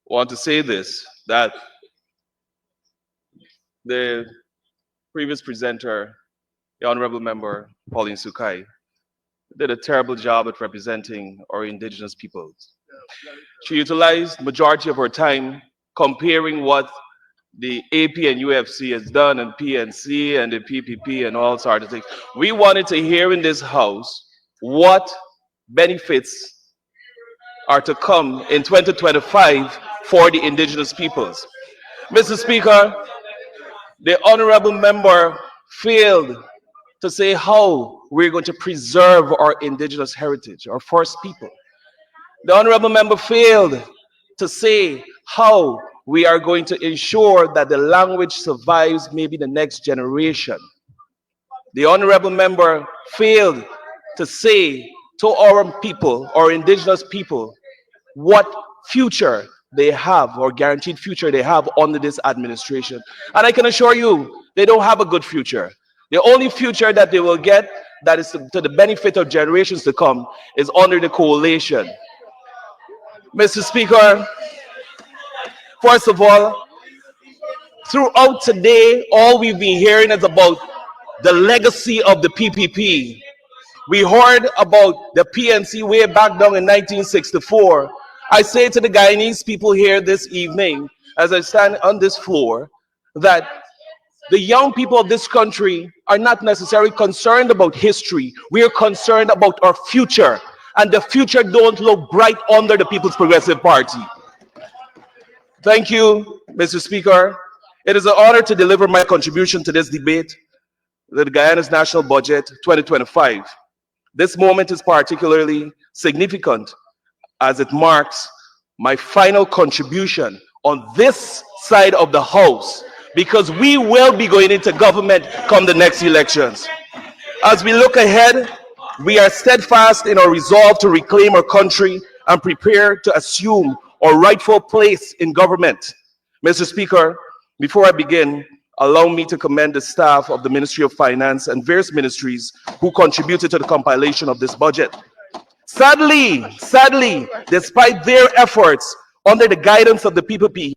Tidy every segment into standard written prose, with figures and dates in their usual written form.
want to say this, that the previous presenter, the Honorable Member Pauline Sukai, did a terrible job at representing our indigenous peoples. She utilized majority of her time comparing what the AP and UFC has done, and PNC and the PPP and all sorts of things. We wanted to hear in this house what benefits are to come in 2025 for the indigenous peoples. Mr. Speaker, the honorable member failed to say how we're going to preserve our indigenous heritage, our first people. The honorable member failed to say how we are going to ensure that the language survives maybe the next generation. The honorable member failed to say to our people, our indigenous people, what future they have or guaranteed future they have under this administration. And I can assure you, they don't have a good future. The only future that they will get that is to the benefit of generations to come is under the coalition. Mr. Speaker, first of all, throughout today, all we've been hearing is about the legacy of the PPP. We heard about the PNC way back down in 1964. I say to the Guyanese people here this evening, as I stand on this floor, that the young people of this country are not necessarily concerned about history. We are concerned about our future. And the future don't look bright under the People's Progressive Party. Thank you, Mr. Speaker. It is an honor to deliver my contribution to this debate, the Guyana's National Budget 2025. This moment is particularly significant as it marks my final contribution on this side of the House, because we will be going into government come the next elections. As we look ahead, we are steadfast in our resolve to reclaim our country and prepare to assume our rightful place in government. Mr. Speaker, before I begin, allow me to commend the staff of the Ministry of Finance and various ministries who contributed to the compilation of this budget. Sadly, despite their efforts under the guidance of the PPP,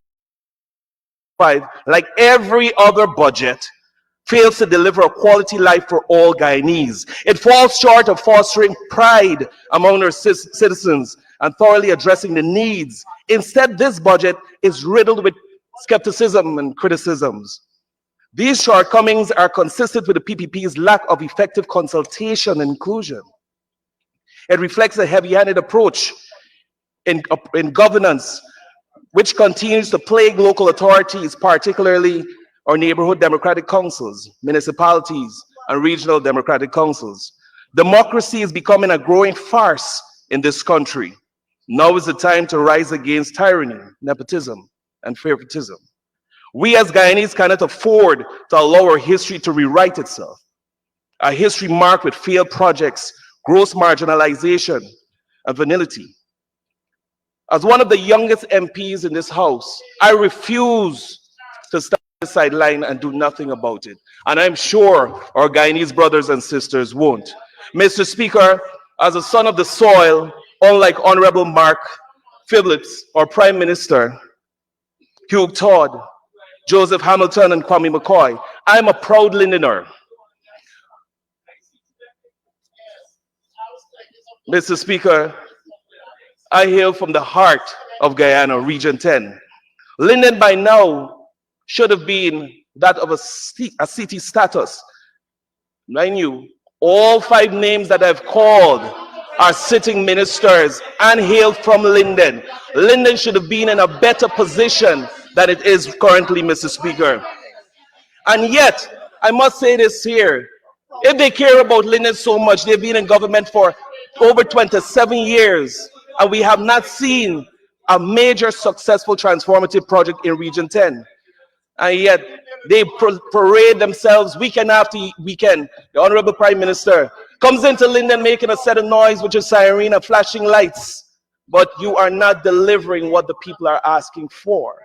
like every other budget, fails to deliver a quality life for all Guyanese. It falls short of fostering pride among our citizens and thoroughly addressing the needs. Instead, this budget is riddled with skepticism and criticisms. These shortcomings are consistent with the PPP's lack of effective consultation and inclusion. It reflects a heavy-handed approach in governance, which continues to plague local authorities, particularly our neighborhood democratic councils, municipalities, and regional democratic councils. Democracy is becoming a growing farce in this country. Now is the time to rise against tyranny, nepotism, and favoritism. We as Guyanese cannot afford to allow our history to rewrite itself. A history marked with failed projects, gross marginalization, and venality. As one of the youngest MPs in this House, I refuse to stand on the sideline and do nothing about it. And I'm sure our Guyanese brothers and sisters won't. Mr. Speaker, as a son of the soil, unlike Honorable Mark Phillips, our Prime Minister, Hugh Todd, Joseph Hamilton, and Kwame McCoy, I'm a proud Lindener. Mr. Speaker, I hail from the heart of Guyana, Region 10. Linden by now should have been that of a city status. Mind you, all 5 names that I've called are sitting ministers and hail from Linden. Linden should have been in a better position than it is currently, Mr. Speaker. And yet, I must say this here, if they care about Linden so much, they've been in government for over 27 years, and we have not seen a major successful transformative project in Region 10. And yet, they parade themselves weekend after weekend. The Honorable Prime Minister comes into Linden making a set of noise with your siren and flashing lights, but you are not delivering what the people are asking for.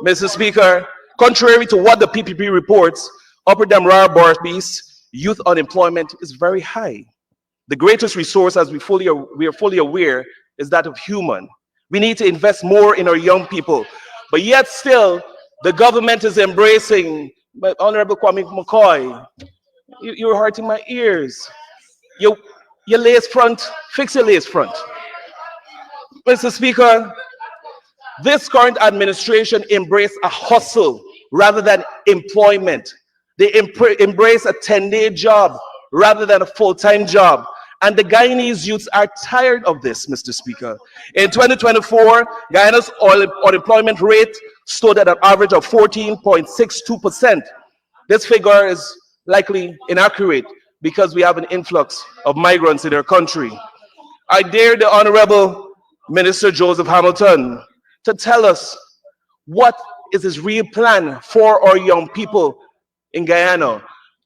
Mr. Speaker, contrary to what the PPP reports, Upper Damara Barbies youth unemployment is very high. The greatest resource, as we are fully aware, is that of human. We need to invest more in our young people. But yet still, the government is embracing, but Honorable Kwame McCoy, you're hurting my ears. Your, your lace front, fix your lace front. Mr. Speaker, this current administration embrace a hustle rather than employment. They embrace a 10-day job rather than a full-time job. And the Guyanese youths are tired of this, Mr. Speaker. In 2024, Guyana's unemployment rate stood at an average of 14.62%. This figure is likely inaccurate because we have an influx of migrants in our country. I dare the Honorable Minister Joseph Hamilton to tell us what is his real plan for our young people in Guyana.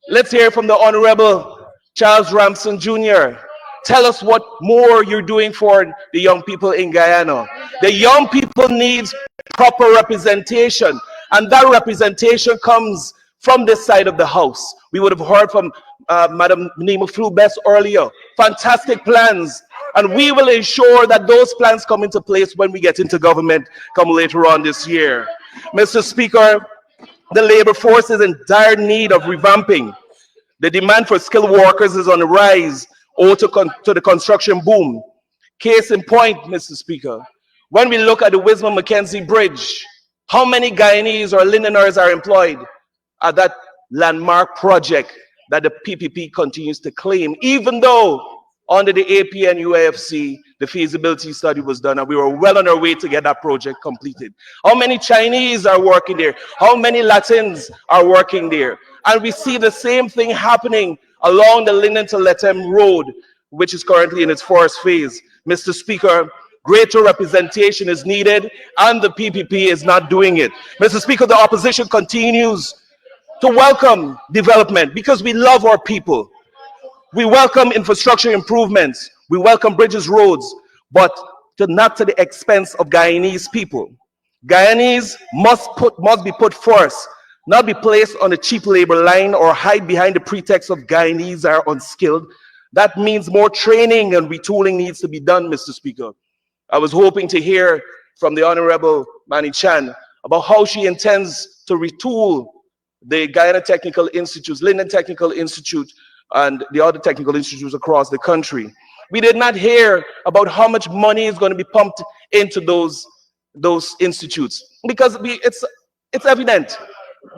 Let's hear from the Honorable Charles Ramson Jr. Tell us what more you're doing for the young people in Guyana. The young people need proper representation, and that representation comes from this side of the House. We would have heard from Madam Nima Flubes earlier. Fantastic plans. And we will ensure that those plans come into place when we get into government come later on this year. Mr. Speaker, the labor force is in dire need of revamping. The demand for skilled workers is on the rise owed to the construction boom. Case in point, Mr. Speaker, when we look at the Wismar-Mackenzie Bridge, how many Guyanese or Londoners are employed at that landmark project that the PPP continues to claim, even though under the AP and UAFC, the feasibility study was done and we were well on our way to get that project completed. How many Chinese are working there? How many Latins are working there? And we see the same thing happening along the Linden to Lethem Road, which is currently in its first phase. Mr. Speaker, greater representation is needed and the PPP is not doing it. Mr. Speaker, the opposition continues to welcome development because we love our people. We welcome infrastructure improvements. We welcome bridges, roads, but not to the expense of Guyanese people. Guyanese must be put first, not be placed on a cheap labor line or hide behind the pretext of Guyanese are unskilled. That means more training and retooling needs to be done, Mr. Speaker. I was hoping to hear from the Honorable Manny Chan about how she intends to retool the Guyana Technical Institutes, Linden Technical Institute, and the other technical institutes across the country. We did not hear about how much money is going to be pumped into those institutes, because it's evident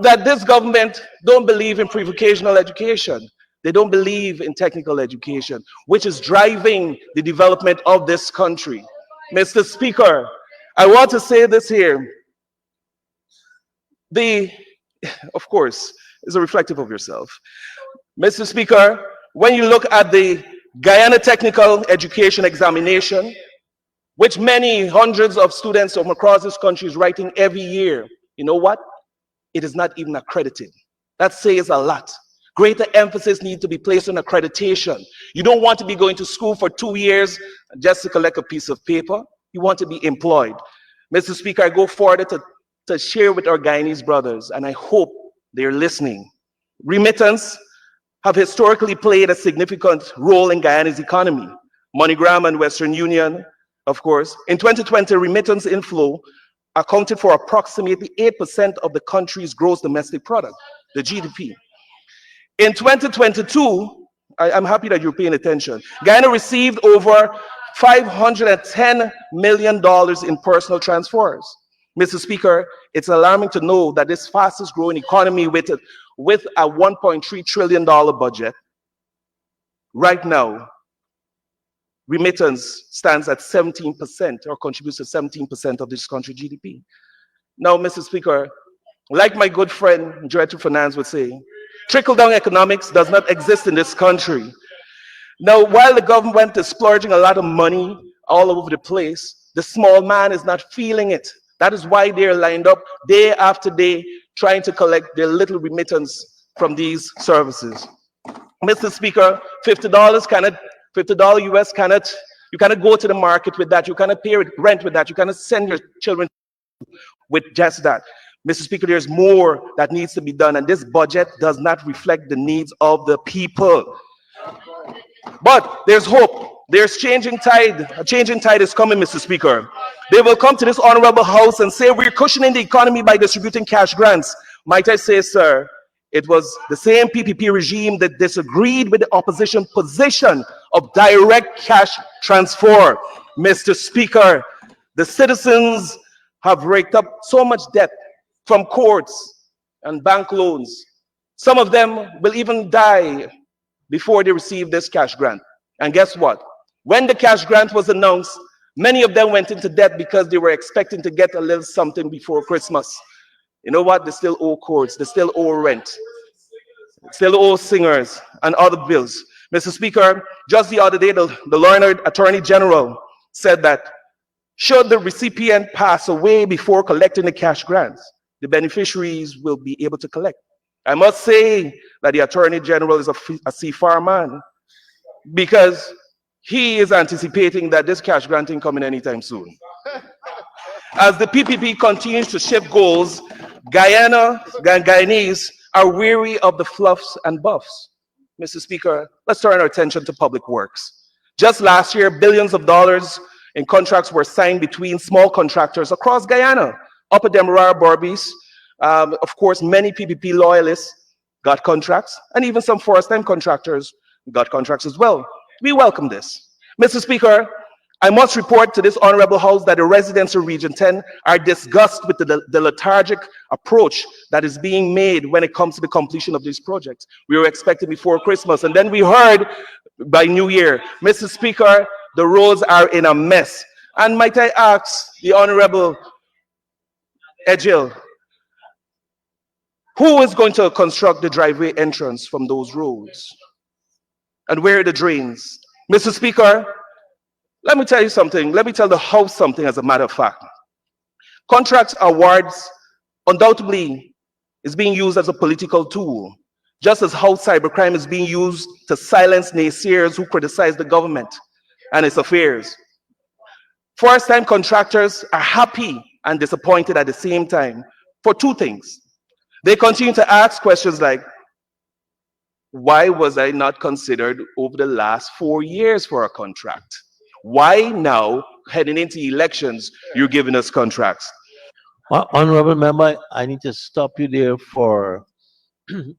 that this government don't believe in pre-vocational education. They don't believe in technical education, which is driving the development of this country. Mr. Speaker, I want to say this here. Of course, is a reflective of yourself. Mr. Speaker, when you look at the Guyana Technical Education Examination, which many hundreds of students from across this country is writing every year, you know what? It is not even accredited. That says a lot. Greater emphasis needs to be placed on accreditation. You don't want to be going to school for 2 years just to collect a piece of paper. You want to be employed. Mr. Speaker, I go further to share with our Guyanese brothers, and I hope they're listening. Remittance have historically played a significant role in Guyana's economy. MoneyGram and Western Union, of course. In 2020, remittance inflow accounted for approximately 8% of the country's gross domestic product, the GDP. In 2022, I'm happy that you're paying attention, Guyana received over $510 million in personal transfers. Mr. Speaker, it's alarming to know that this fastest growing economy with a $1.3 trillion budget, right now, remittance stands at 17% or contributes to 17% of this country's GDP. Now, Mr. Speaker, like my good friend, Director of Finance would say, trickle-down economics does not exist in this country. Now, while the government is splurging a lot of money all over the place, the small man is not feeling it. That is why they're lined up day after day trying to collect their little remittance from these services. Mr. Speaker, $50 US you cannot go to the market with that. You cannot pay rent with that. You cannot send your children with just that. Mr. Speaker, there's more that needs to be done, and this budget does not reflect the needs of the people. But there's hope. There's changing tide. A changing tide is coming, Mr. Speaker. They will come to this honorable house and say we're cushioning the economy by distributing cash grants. Might I say, sir, it was the same PPP regime that disagreed with the opposition position of direct cash transfer. Mr. Speaker, the citizens have raked up so much debt from courts and bank loans. Some of them will even die before they receive this cash grant. And guess what? When the cash grant was announced, many of them went into debt because they were expecting to get a little something before Christmas. You know what? They still owe courts, they still owe rent, still owe singers and other bills. Mr. Speaker, just the other day, the learned Attorney General said that should the recipient pass away before collecting the cash grants, the beneficiaries will be able to collect. I must say that the Attorney General is a CFAR man, because he is anticipating that this cash grant ain't coming anytime soon. As the PPP continues to shift goals, Guyanese are weary of the fluffs and buffs. Mr. Speaker, let's turn our attention to public works. Just last year, billions of dollars in contracts were signed between small contractors across Guyana, Upper Demerara, Berbice. Of course, many PPP loyalists got contracts, and even some first-time contractors got contracts as well. We welcome this. Mr. Speaker, I must report to this honorable house that the residents of Region 10 are disgusted with the lethargic approach that is being made when it comes to the completion of these projects. We were expecting before Christmas, and then we heard by New Year. Mr. Speaker, the roads are in a mess. And might I ask the Honorable Edgil, who is going to construct the driveway entrance from those roads? And where are the drains? Mr. Speaker, let me tell you something. Let me tell the House something as a matter of fact. Contracts awards undoubtedly is being used as a political tool, just as how cybercrime is being used to silence naysayers who criticize the government and its affairs. First-time contractors are happy and disappointed at the same time for two things. They continue to ask questions like, why was I not considered over the last 4 years for a contract? Why now, heading into elections, you're giving us contracts? Honorable member, I need to stop you there for the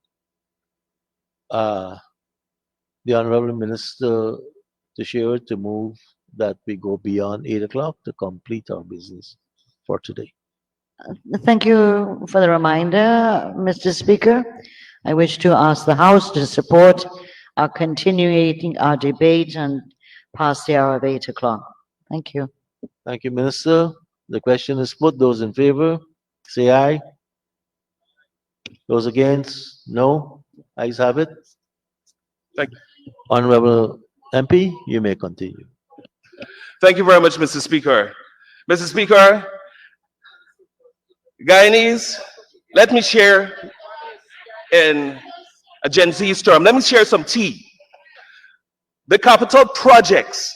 Honorable Minister to move that we go beyond 8 o'clock to complete our business for today. Thank you for the reminder, Mr. Speaker. I wish to ask the House to support our continuing our debate and past the hour of 8 o'clock. Thank you. Thank you, Minister. The question is put. Those in favor, say aye. Those against, no. Ayes have it. Thank you. Honorable MP, you may continue. Thank you very much, Mr. Speaker. Mr. Speaker, Guyanese, let me share in a Gen Z term, let me share some tea. The capital projects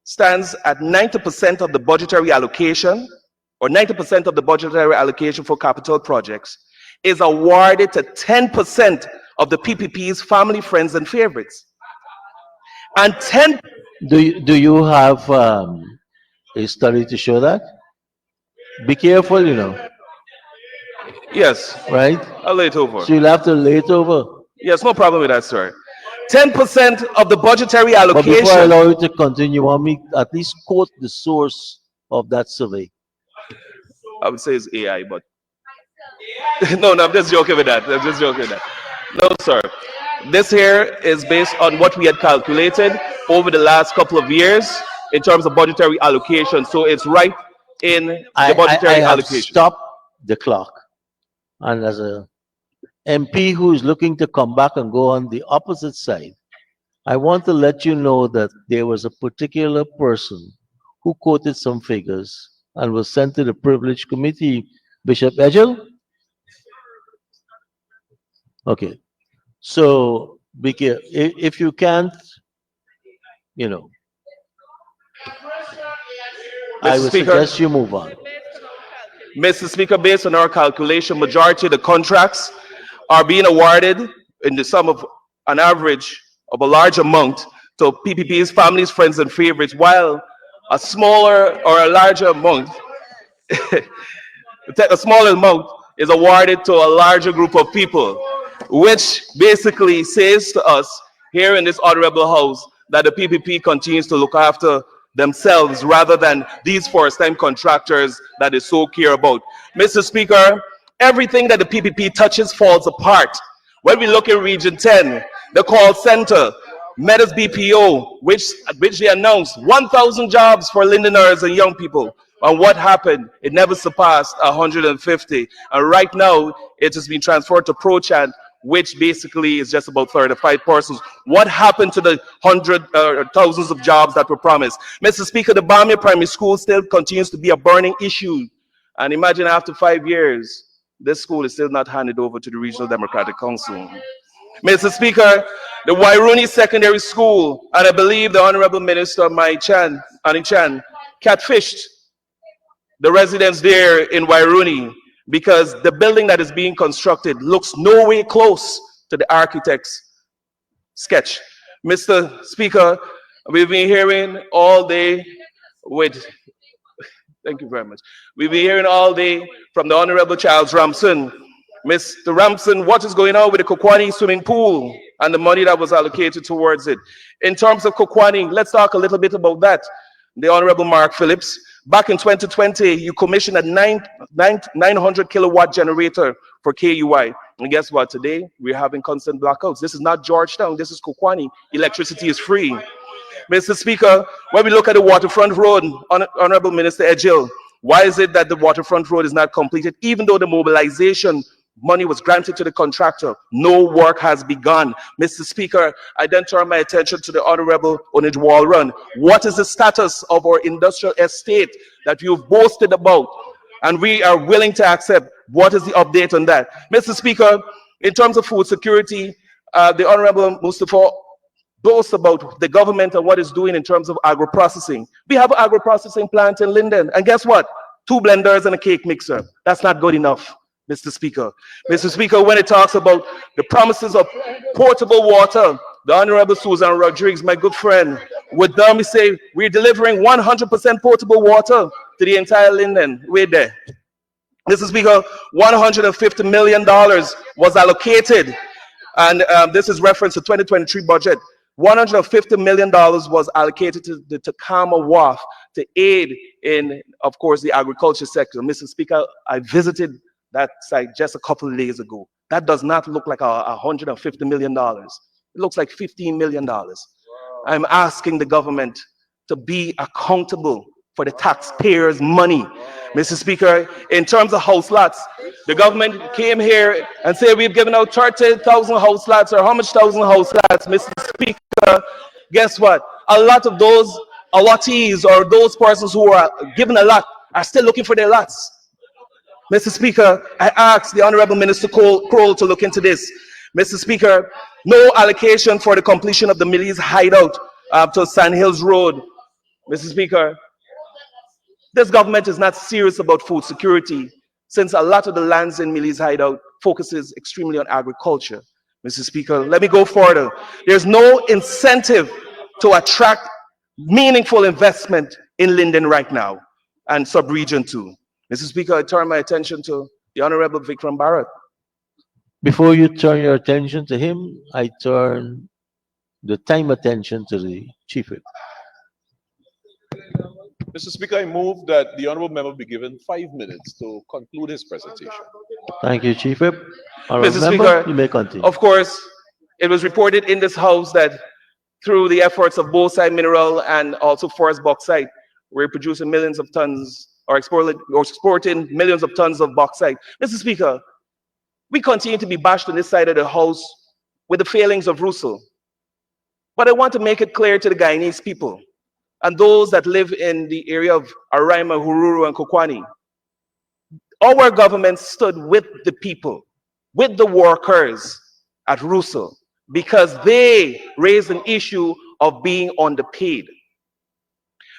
stands at 90% of the budgetary allocation, or 90% of the budgetary allocation for capital projects is awarded to 10% of the PPP's family, friends, and favorites. And 10. Do you have a study to show that? Be careful, you know. Yes. Right? I'll lay it over. So you'll have to lay it over. Yes, no problem with that, sir. 10% of the budgetary But allocation. before I allow you to continue, want me at least quote the source of that survey. I would say it's AI, but no, I'm just joking with that. I'm just joking with that. No, sir. This here is based on what we had calculated over the last couple of years in terms of budgetary allocation. So it's right in the budgetary I have allocation. stopped the clock. And as a MP who is looking to come back and go on the opposite side, I want to let you know that there was a particular person who quoted some figures and was sent to the privileged committee. Bishop Edgel? Okay. So, if you can't, you know, I would suggest you move on. Mr. Speaker, based on our calculation, majority of the contracts are being awarded in the sum of an average of a large amount to PPP's families, friends, and favorites, while a smaller or a larger amount, a smaller amount is awarded to a larger group of people, which basically says to us here in this honorable house that the PPP continues to look after themselves rather than these first-time contractors that they so care about. Mr. Speaker, everything that the PPP touches falls apart. When we look in Region 10, the call center, Meadows BPO, which they announced 1,000 jobs for Londoners and young people. And what happened? It never surpassed 150. And right now, it has been transferred to ProChat, which basically is just about 35 persons. What happened to the thousands of jobs that were promised? Mr. Speaker, the Bamia Primary School still continues to be a burning issue. And imagine after 5 years, this school is still not handed over to the Regional Democratic Council. Mr. Speaker, the Wairuni Secondary School, and I believe the Honorable Minister Ani Chan, catfished the residents there in Wairuni because the building that is being constructed looks no way close to the architect's sketch. Mr. Speaker, we've been hearing all day with, thank you very much. We've been hearing all day from the Honorable Charles Ramson. Mr. Ramson, what is going on with the Kokwani swimming pool and the money that was allocated towards it? In terms of Kokwani, let's talk a little bit about that. The Honorable Mark Phillips, back in 2020, you commissioned a 900 kilowatt generator for KUI. And guess what? Today, we're having constant blackouts. This is not Georgetown, this is Kokwani. Electricity is free. Mr. Speaker, when we look at the waterfront road, Honorable Minister Ejil, why is it that the waterfront road is not completed? Even though the mobilization money was granted to the contractor, no work has begun. Mr. Speaker, I then turn my attention to the Honorable Onijwal Run. What is the status of our industrial estate that you've boasted about? And we are willing to accept. What is the update on that? Mr. Speaker, in terms of food security, the Honorable Mustafa boasts about the government and what it's doing in terms of agro-processing. We have an agro-processing plant in Linden, and guess what? 2 blenders and a cake mixer. That's not good enough, Mr. Speaker. Mr. Speaker, when it talks about the promises of portable water, the Honorable Susan Rodriguez, my good friend, would me say we're delivering 100% portable water to the entire Linden. We're there. Mr. Speaker, $150 million was allocated, and this is reference to 2023 budget. $150 million was allocated to the Takama WAF to aid in, of course, the agriculture sector. Mr. Speaker, I visited that site just a couple of days ago. That does not look like $150 million. It looks like $15 million. I'm asking the government to be accountable for the taxpayers' money. Mr. Speaker, in terms of house lots, the government came here and said we've given out 30,000 house lots, or how much thousand house lots, Mr. Speaker? Guess what? A lot of those allottees or those persons who are given a lot are still looking for their lots. Mr. Speaker, I asked the Honorable Minister Kroll to look into this. Mr. Speaker, no allocation for the completion of the Millie's hideout to Sand Hills Road. Mr. Speaker, this government is not serious about food security, since a lot of the lands in Millie's hideout focuses extremely on agriculture. Mr. Speaker, let me go further. There's no incentive to attract meaningful investment in Linden right now, and sub-region 2. Mr. Speaker, I turn my attention to the Honorable Vikram Bharat. Before you turn your attention to him, I turn the time attention to the Chief Whip. Mr. Speaker, I move that the honourable member be given 5 minutes to conclude his presentation. Thank you, Chief Whip. Mr. Member, Speaker, you may continue. of course, it was reported in this House that through the efforts of bauxite mineral and also forest bauxite, we're producing millions of tons, or exporting millions of tons of bauxite. Mr. Speaker, we continue to be bashed on this side of the House with the failings of Russell. But I want to make it clear to the Guyanese people and those that live in the area of Araima, Hururu, and Kokwani, our government stood with the people, with the workers at Russell, because they raised an issue of being underpaid.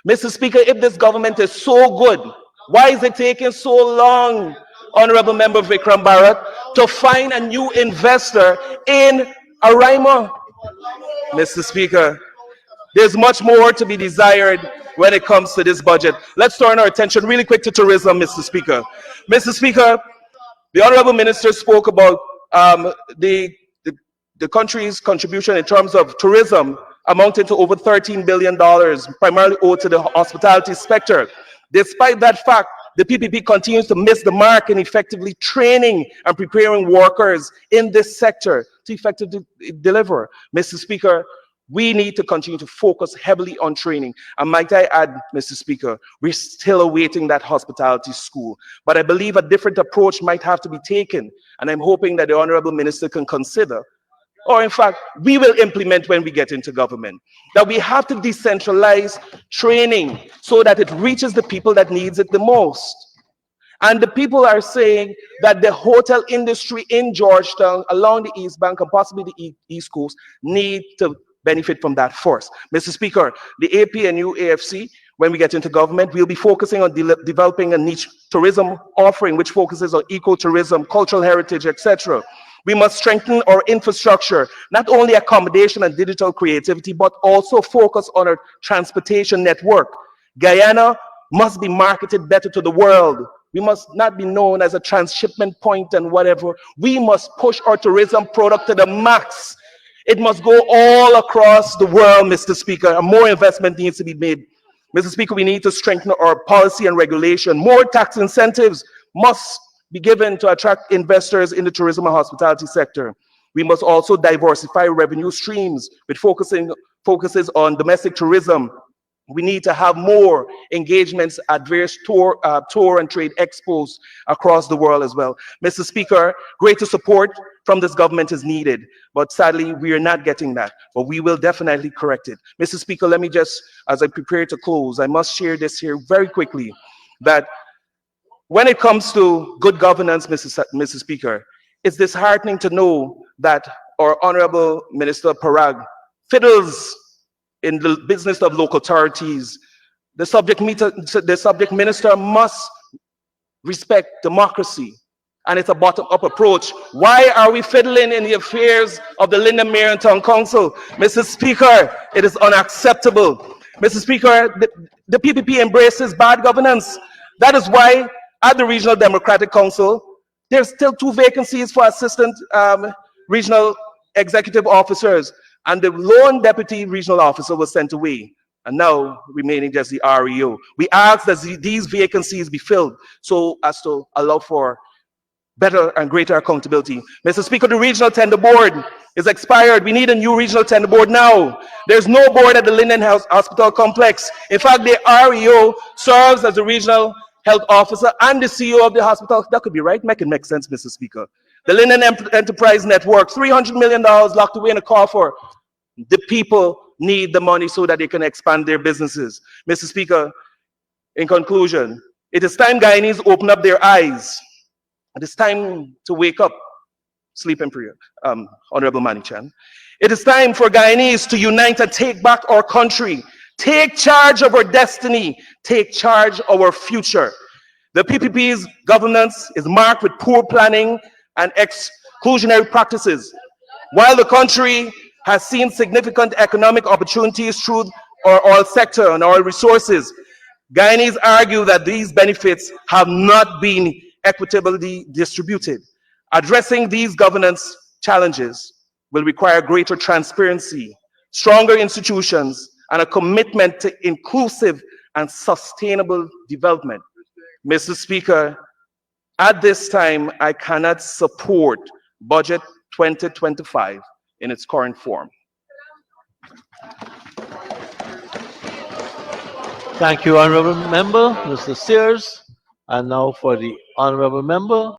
Mr. Speaker, if this government is so good, why is it taking so long, Honorable Member Vikram Bharat, to find a new investor in Araima, Mr. Speaker, there's much more to be desired when it comes to this budget. Let's turn our attention really quick to tourism, Mr. Speaker. Mr. Speaker, the Honorable Minister spoke about the country's contribution in terms of tourism amounting to over $13 billion, primarily owed to the hospitality sector. Despite that fact, the PPP continues to miss the mark in effectively training and preparing workers in this sector to effectively deliver. Mr. Speaker, we need to continue to focus heavily on training. And might I add, Mr. Speaker, we're still awaiting that hospitality school. But I believe a different approach might have to be taken. And I'm hoping that the Honorable Minister can consider, or in fact, we will implement when we get into government, that we have to decentralize training so that it reaches the people that needs it the most. And the people are saying that the hotel industry in Georgetown, along the East Bank and possibly the East Coast, need to benefit from that first. Mr. Speaker, the APNU AFC, when we get into government, we'll be focusing on developing a niche tourism offering which focuses on ecotourism, cultural heritage, etc. We must strengthen our infrastructure, not only accommodation and digital creativity, but also focus on our transportation network. Guyana must be marketed better to the world. We must not be known as a transshipment point and whatever. We must push our tourism product to the max. It must go all across the world, Mr. Speaker, and more investment needs to be made. Mr. Speaker, we need to strengthen our policy and regulation. More tax incentives must be given to attract investors in the tourism and hospitality sector. We must also diversify revenue streams with focuses on domestic tourism. We need to have more engagements at various tour and trade expos across the world as well. Mr. Speaker, greater support from this government is needed, but sadly, we are not getting that, but we will definitely correct it. Mr. Speaker, let me just, as I prepare to close, I must share this here very quickly, that when it comes to good governance, Mr. Speaker, it's disheartening to know that our Honorable Minister Parag fiddles in the business of local authorities. The subject minister must respect democracy, and it's a bottom-up approach. Why are we fiddling in the affairs of the Linden Mayor and Town Council? Mr. Speaker, it is unacceptable. Mr. Speaker, the PPP embraces bad governance. That is why at the Regional Democratic Council, there's still 2 vacancies for assistant regional executive officers, and the lone deputy regional officer was sent away, and now remaining just the REO. We ask that these vacancies be filled so as to allow for better and greater accountability. Mr. Speaker, the regional tender board is expired. We need a new regional tender board now. There's no board at the Linden House Hospital Complex. In fact, the REO serves as the regional health officer and the CEO of the hospital. That could be right. Make it make sense, Mr. Speaker. The Linden Enterprise Network, $300 million locked away in a coffer. The people need the money so that they can expand their businesses. Mr. Speaker, in conclusion, it is time Guyanese open up their eyes. It is time to wake up, sleep in prayer, Honorable Manichan. It is time for Guyanese to unite and take back our country, take charge of our destiny, take charge of our future. The PPP's governance is marked with poor planning and exclusionary practices. While the country has seen significant economic opportunities through our oil sector and oil resources, Guyanese argue that these benefits have not been equitably distributed. Addressing these governance challenges will require greater transparency, stronger institutions, and a commitment to inclusive and sustainable development. Mr. Speaker, at this time, I cannot support Budget 2025 in its current form. Thank you, Honorable Member, Mr. Sears. And now for the Honorable Member